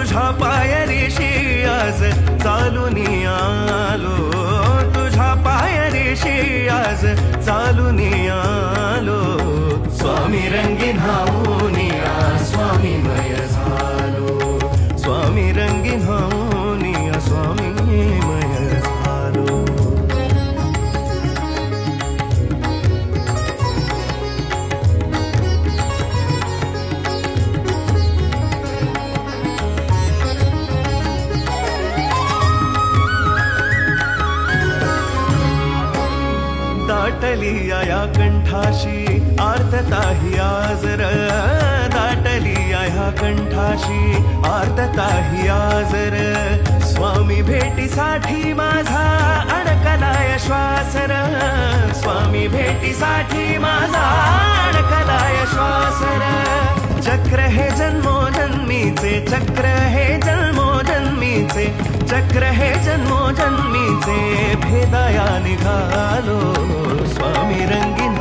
तुझ्या पायरीशी आज चालून आलो, तुझ्या पायरीशी आज चालून आलो. स्वामी रंगीन हाऊनिया स्वामीमय झालो, स्वामी रंगीन हाऊनिया स्वामीमय झालो. दाटली या कंठाशी आर्तता ही आजर, दाटली या कंठाशी आर्तता ही आजर. स्वामी भेटीसाठी माझा अडकलाय श्वासर, स्वामी भेटीसाठी माझा अडकलाय श्वासर. चक्र हे जन्मोजन्मीचे, चक्र हे जन्मोजन्मीचे, चक्र हे जन्मोजन्मीचे भेदाया निघालो. स्वामी रंगीन